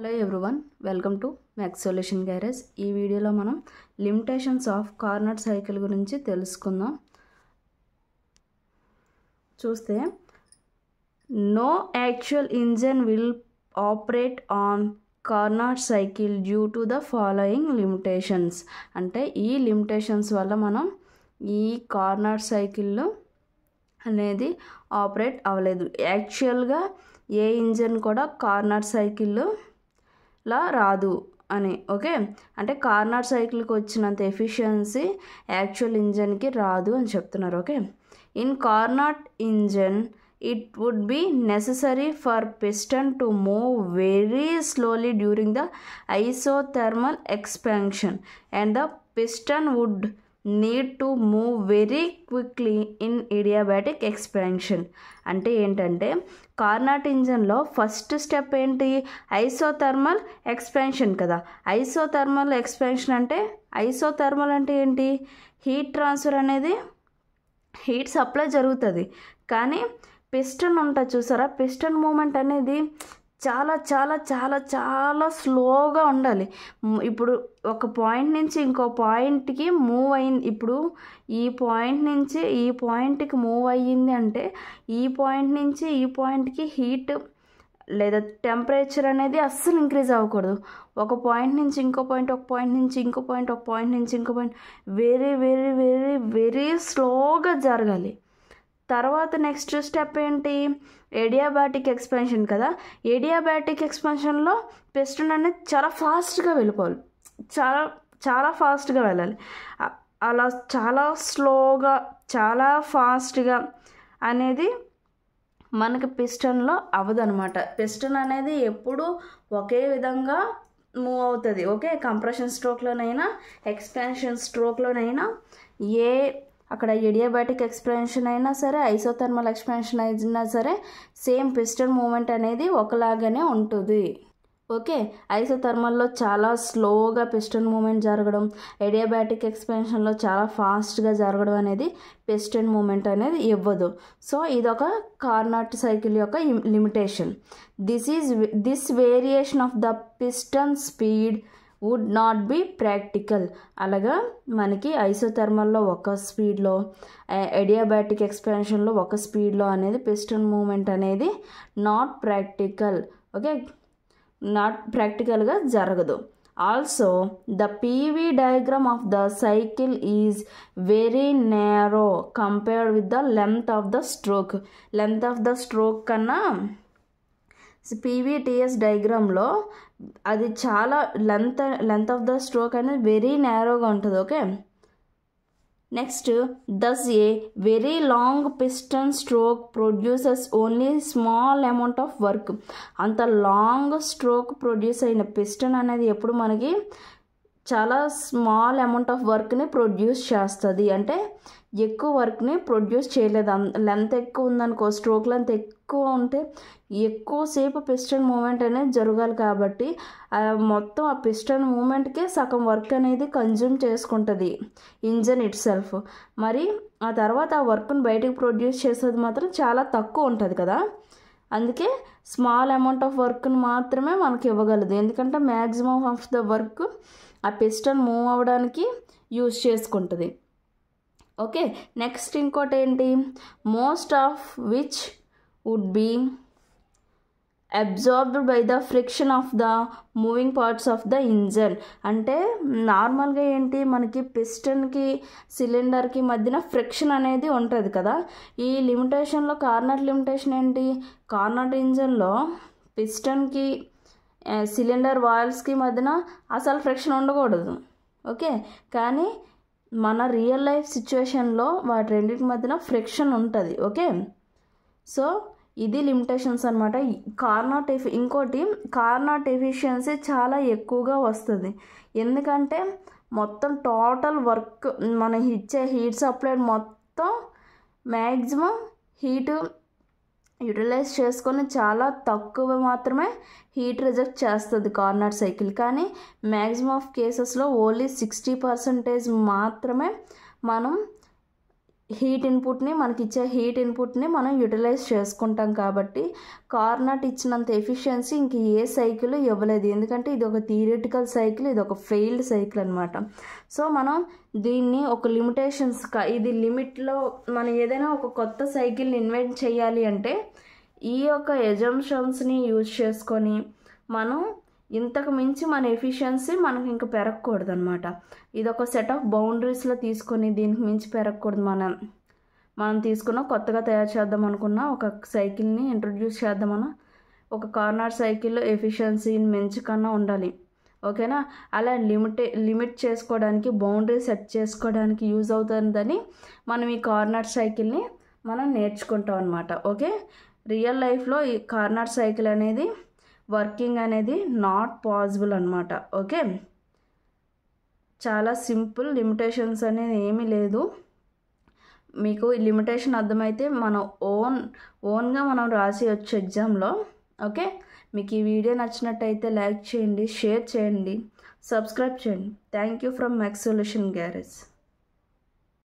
Hello everyone, welcome to max solution garage. ఈ వీడియోలో మనం లిమిటేషన్స్ ఆఫ్ కార్నర్ సైకిల్ గురించి తెలుసుకుందాం. చూస్తే no actual engine will operate on Carnot cycle due to the following limitations. అంటే ఈ లిమిటేషన్స్ వల్ల మనం ఈ కార్నర్ సైకిల్ అనేది ఆపరేట్ అవ్వలేదు. యాక్చువల్గా ఏ ఇంజన్ కూడా కార్నర్ సైకిల్ లా రాదు అని. ఓకే, అంటే కార్నర్ సైకిల్కి వచ్చినంత ఎఫిషియన్సీ యాక్చువల్ ఇంజన్కి రాదు అని చెప్తున్నారు. Okay, in corner engine it would be necessary for piston to move very slowly during the isothermal expansion and the piston would need to move very quickly in adiabatic expansion. అంటే ఏంటంటే corner ఇంజన్లో first step ఏంటి? Isothermal expansion కదా. Isothermal expansion అంటే isothermal అంటే ఏంటి? Heat transfer అనేది, heat supply జరుగుతుంది. కానీ పిస్టన్ ఉంటుంది చూసారా, పిస్టన్ మూమెంట్ అనేది చాలా చాలా చాలా చాలా స్లోగా ఉండాలి. ఇప్పుడు ఒక పాయింట్ నుంచి ఇంకో పాయింట్కి మూవ్ అయింది. ఇప్పుడు ఈ పాయింట్ నుంచి ఈ పాయింట్కి మూవ్ అయ్యింది అంటే ఈ పాయింట్ నుంచి ఈ పాయింట్కి హీట్ లేదా టెంపరేచర్ అనేది అస్సలు ఇంక్రీజ్ అవ్వకూడదు. ఒక పాయింట్ నుంచి ఇంకో పాయింట్, ఒక పాయింట్ నుంచి ఇంకో పాయింట్, ఒక పాయింట్ నుంచి ఇంకో point very very very very స్లోగా జరగాలి. తర్వాత నెక్స్ట్ స్టెప్ ఏంటి? ఏడియాబాటిక్ ఎక్స్పాన్షన్ కదా. ఏడియాబాటిక్ ఎక్స్పాన్షన్లో పిస్టన్ అనేది చాలా ఫాస్ట్గా వెళ్ళిపోవాలి, చాలా చాలా ఫాస్ట్గా వెళ్ళాలి. అలా చాలా స్లోగా చాలా ఫాస్ట్గా అనేది మనకి పిస్టన్లో అవ్వదనమాట. పిస్టన్ అనేది ఎప్పుడు ఒకే విధంగా మూవ్ అవుతుంది. ఓకే, కంప్రెషన్ స్ట్రోక్లోనైనా ఎక్స్పాన్షన్ స్ట్రోక్లోనైనా అక్కడ ఏడియాబాటిక్ ఎక్స్పాన్షన్ అయినా సరే, ఐసోథర్మల్ ఎక్స్పాన్షన్ అయినా సరే సేమ్ పిస్టన్ మూమెంట్ అనేది ఒకలాగానే ఉంటుంది. ఓకే, ఐసోథర్మల్లో చాలా స్లోగా పిస్టన్ మూమెంట్ జరగడం, ఏడియాబాటిక్ ఎక్స్పాన్షన్లో చాలా ఫాస్ట్గా జరగడం అనేది పిస్టన్ మూమెంట్ అనేది ఇవ్వదు. సో ఇదొక కార్నర్ సైకిల్ యొక్క limitation. This variation of the piston speed would not be practical. అలాగా మనకి ఐసోథర్మల్లో ఒక స్పీడ్లో, ఏడియాబాటిక్ ఎక్స్పాన్షన్లో ఒక స్పీడ్లో అనేది పిస్టన్ మూమెంట్ అనేది నాట్ ప్రాక్టికల్. ఓకే, నాట్ ప్రాక్టికల్గా జరగదు. Also the PV diagram of the cycle is very narrow compared with the length of the stroke. Length of the stroke కన్నా పీవీటీఎస్ డయాగ్రామ్లో అది చాలా లెంత్ ఆఫ్ ద స్ట్రోక్ అనేది very నేరోగా ఉంటుంది. Okay, next thus a very long piston stroke produces only small amount of work. అంత long stroke produce అయిన piston అనేది ఎప్పుడు మనకి చాలా స్మాల్ అమౌంట్ ఆఫ్ వర్క్ని ప్రొడ్యూస్ చేస్తుంది. అంటే ఎక్కువ వర్క్ని ప్రొడ్యూస్ చేయలేదు. లెంత్ ఎక్కువ ఉందనుకో, స్ట్రోక్ లెంత్ ఎక్కువ ఉంటే ఎక్కువసేపు పిస్టన్ మూమెంట్ అనేది జరగాలి. కాబట్టి మొత్తం ఆ పిస్టన్ మూమెంట్కే సగం వర్క్ అనేది కన్జ్యూమ్ చేసుకుంటుంది ఇంజన్ ఇట్ సెల్ఫ్. మరి ఆ తర్వాత ఆ వర్క్ని బయటకు ప్రొడ్యూస్ చేసేది మాత్రం చాలా తక్కువ ఉంటుంది కదా. అందుకే స్మాల్ అమౌంట్ ఆఫ్ వర్క్ని మాత్రమే మనకి ఇవ్వగలదు. ఎందుకంటే మ్యాక్సిమం ఆఫ్ ద వర్క్ ఆ పిస్టన్ మూవ్ అవ్వడానికి యూజ్ చేసుకుంటుంది. ఓకే, నెక్స్ట్ ఇంకోటి ఏంటి? Most of which would be absorbed by the friction of the moving parts of the engine. అంటే నార్మల్గా ఏంటి, మనకి పిస్టన్కి సిలిండర్కి మధ్యన ఫ్రిక్షన్ అనేది ఉంటుంది కదా. ఈ లిమిటేషన్లో కార్నర్ లిమిటేషన్ ఏంటి? కార్నర్ ఇంజన్లో పిస్టన్కి సిలిండర్ వాల్స్కి మధ్యన అసలు ఫ్రిక్షన్ ఉండకూడదు. ఓకే, కానీ మన రియల్ లైఫ్ సిచ్యువేషన్లో వాటి రెండింటి మధ్యన ఫ్రిక్షన్ ఉంటుంది. ఓకే, సో ఇది లిమిటేషన్స్ అనమాట. ఇంకోటి కార్నర్ ఎఫిషియన్సీ చాలా ఎక్కువగా వస్తుంది. ఎందుకంటే మొత్తం టోటల్ వర్క్ మన ఇచ్చే హీట్ సప్లై మొత్తం మ్యాక్సిమం హీట్ యూటిలైజ్ చేసుకొని చాలా తక్కువ మాత్రమే హీట్ రిజెక్ట్ చేస్తుంది కార్నర్ సైకిల్. కానీ మ్యాక్సిమం ఆఫ్ కేసెస్లో ఓన్లీ 60% మాత్రమే మనం హీట్ ఇన్పుట్ని మనకి ఇచ్చే హీట్ ఇన్పుట్ని మనం యూటిలైజ్ చేసుకుంటాం కాబట్టి కార్నట్ ఇచ్చినంత ఎఫిషియన్సీ ఇంక ఏ సైకిల్ ఇవ్వలేదు. ఎందుకంటే ఇది ఒక థియరిటికల్ సైకిల్, ఇది ఒక ఫెయిల్డ్ సైకిల్ అనమాట. సో మనం దీన్ని ఒక లిమిటేషన్స్ ఇది లిమిట్లో మనం ఏదైనా ఒక కొత్త సైకిల్ని ఇన్వెంట్ చేయాలి అంటే ఈ యొక్క ఎజంప్షన్స్ని యూజ్ చేసుకొని మనం ఇంతకు మించి మన ఎఫిషియన్సీ మనకి ఇంకా పెరగకూడదు అనమాట. ఇది ఒక సెట్ ఆఫ్ బౌండరీస్లో తీసుకొని దీనికి మించి పెరగకూడదు. మనం తీసుకున్న కొత్తగా తయారు చేద్దాం అనుకున్న ఒక సైకిల్ని ఇంట్రొడ్యూస్ చేద్దామన్నా ఒక కార్నర్ సైకిల్ ఎఫిషియన్సీని మించి కన్నా ఉండాలి. ఓకేనా? అలా లిమిట్ చేసుకోవడానికి, బౌండరీ సెట్ చేసుకోవడానికి యూజ్ అవుతుందని మనం ఈ కార్నర్ సైకిల్ని మనం నేర్చుకుంటాం అనమాట. ఓకే, రియల్ లైఫ్లో ఈ కార్నర్ సైకిల్ అనేది వర్కింగ్ అనేది నాట్ పాసిబుల్ అనమాట. ఓకే, చాలా సింపుల్, లిమిటేషన్స్ అనేది ఏమీ లేదు. మీకు ఈ లిమిటేషన్ అర్థమైతే మనం ఓన్గా మనం రాసేయచ్చు ఎగ్జామ్లో. ఓకే, మీకు ఈ వీడియో నచ్చినట్టయితే లైక్ చేయండి, షేర్ చేయండి, సబ్స్క్రైబ్ చేయండి. Thank you from maths solution garage.